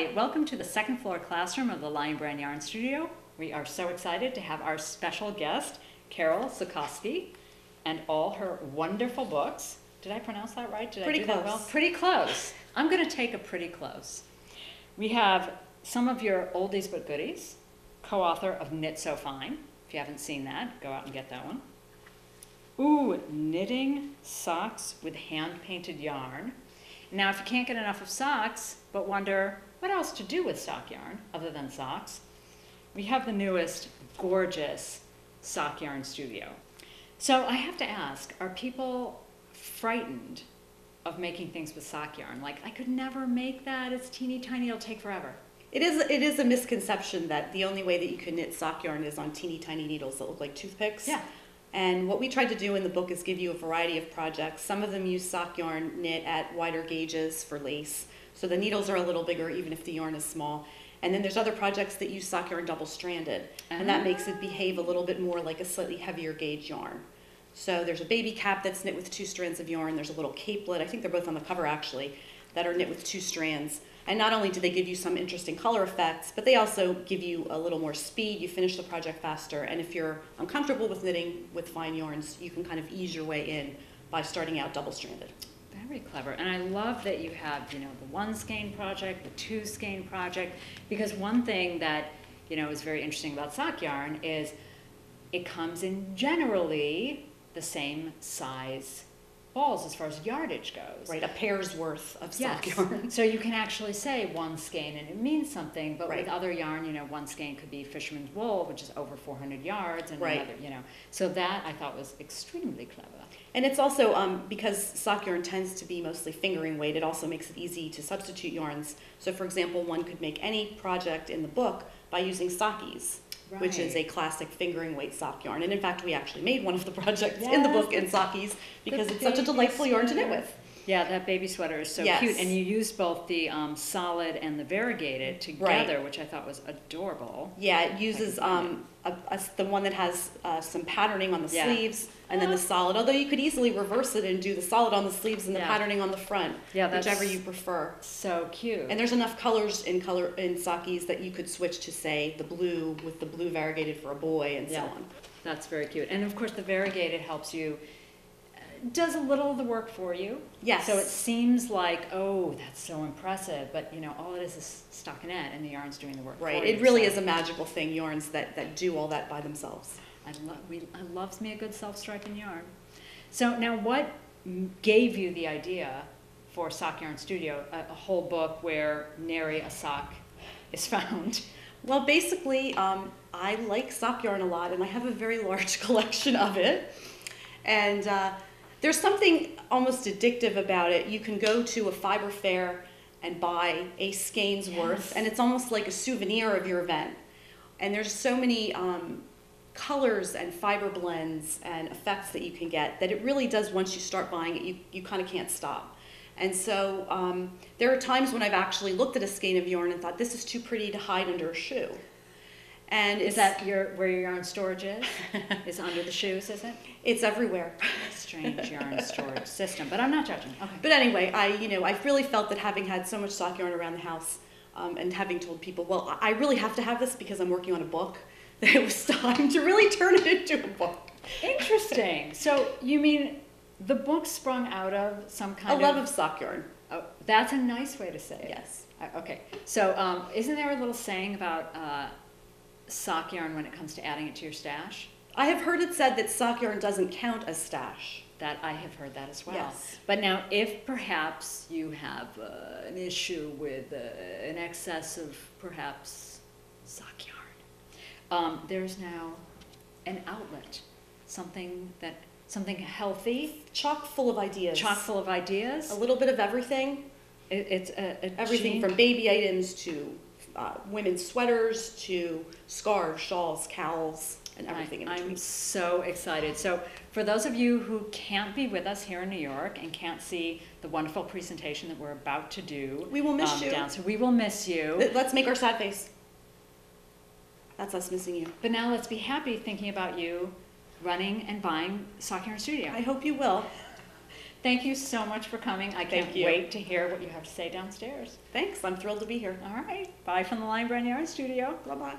Hi, welcome to the second floor classroom of the Lion Brand Yarn Studio. We are so excited to have our special guest, Carol Sulcoski, and all her wonderful books. Did I pronounce that right? Did Pretty I do close. that well? Pretty close. I'm going to take a pretty close. We have some of your oldies but goodies, co-author of Knit So Fine. If you haven't seen that, go out and get that one. Ooh, knitting socks with hand-painted yarn. Now, if you can't get enough of socks, but wonder what else to do with sock yarn other than socks, we have the newest gorgeous sock yarn studio. So I have to ask, are people frightened of making things with sock yarn? Like, I could never make that, it's teeny tiny, it'll take forever. It is a misconception that the only way that you can knit sock yarn is on teeny tiny needles that look like toothpicks. Yeah. And what we tried to do in the book is give you a variety of projects. Some of them use sock yarn knit at wider gauges for lace. So the needles are a little bigger even if the yarn is small. And then there's other projects that use sock yarn double-stranded. And that makes it behave a little bit more like a slightly heavier gauge yarn. So there's a baby cap that's knit with 2 strands of yarn. There's a little capelet, I think they're both on the cover actually, that are knit with 2 strands. And not only do they give you some interesting color effects, but they also give you a little more speed. You finish the project faster. And if you're uncomfortable with knitting with fine yarns, you can kind of ease your way in by starting out double-stranded. Very clever. And I love that you have, the 1 skein project, the 2 skein project, because one thing that, is very interesting about sock yarn is it comes in generally the same size balls as far as yardage goes. Right, a pair's worth of sock Yes. yarn. So you can actually say 1 skein and it means something, but Right. with other yarn, 1 skein could be fisherman's wool, which is over 400 yards, and Right. another, so that I thought was extremely clever. And it's also, because sock yarn tends to be mostly fingering weight, it also makes it easy to substitute yarns. So for example, one could make any project in the book by using sockies, which is a classic fingering weight sock yarn. And in fact, we actually made one of the projects in the book in sockies because it's such a delightful yarn to knit with. Yeah, that baby sweater is so cute. And you used both the solid and the variegated together, which I thought was adorable. Yeah, it uses the one that has some patterning on the sleeves, and then the solid, although you could easily reverse it and do the solid on the sleeves and the patterning on the front, whichever you prefer. So cute. And there's enough colors in sockies that you could switch to, say, the blue with the blue variegated for a boy and so on. That's very cute. And of course, the variegated helps you, does a little of the work for you. Yes. So it seems like, oh, that's so impressive, but all it is stockinette, and the yarn's doing the work for you. Right. It really is a magical thing, yarns that do all that by themselves. I loves me a good self-striping yarn. So now, what gave you the idea for Sock Yarn Studio, a whole book where nary a sock is found? Well, basically, I like sock yarn a lot, and I have a very large collection of it. And there's something almost addictive about it. You can go to a fiber fair and buy a skein's worth, and it's almost like a souvenir of your event. And there's so many colors and fiber blends and effects that you can get that it really does, once you start buying it, you kind of can't stop. And so there are times when I've actually looked at a skein of yarn and thought, this is too pretty to hide under a shoe. And is that where your yarn storage is? Is under the shoes, is it? It's everywhere. Strange yarn storage system, but I'm not judging. Okay. But anyway, I've really felt that having had so much sock yarn around the house, and having told people, well, I really have to have this because I'm working on a book, that it was time to really turn it into a book. Interesting. So you mean the book sprung out of some kind of... a love of sock yarn. Oh, that's a nice way to say it. Yes. Okay. So isn't there a little saying about sock yarn when it comes to adding it to your stash? I have heard it said that sock yarn doesn't count as stash. That I have heard that as well. Yes. But now, if perhaps you have an issue with an excess of perhaps sock yarn, there's now an outlet, something healthy, chock full of ideas. Chock full of ideas. A little bit of everything. It's everything from baby items to women's sweaters to scarves, shawls, cowls, and everything in between. I'm so excited. So for those of you who can't be with us here in New York and can't see the wonderful presentation that we're about to do, we will miss you. So we will miss you. Let's make our sad face. That's us missing you. But now let's be happy thinking about you running and buying Sock Yarn Studio. I hope you will. Thank you so much for coming. I can't Thank you. wait to hear what you have to say downstairs. Thanks, I'm thrilled to be here. All right, bye from the Lion Brand Yarn Studio. Bye-bye.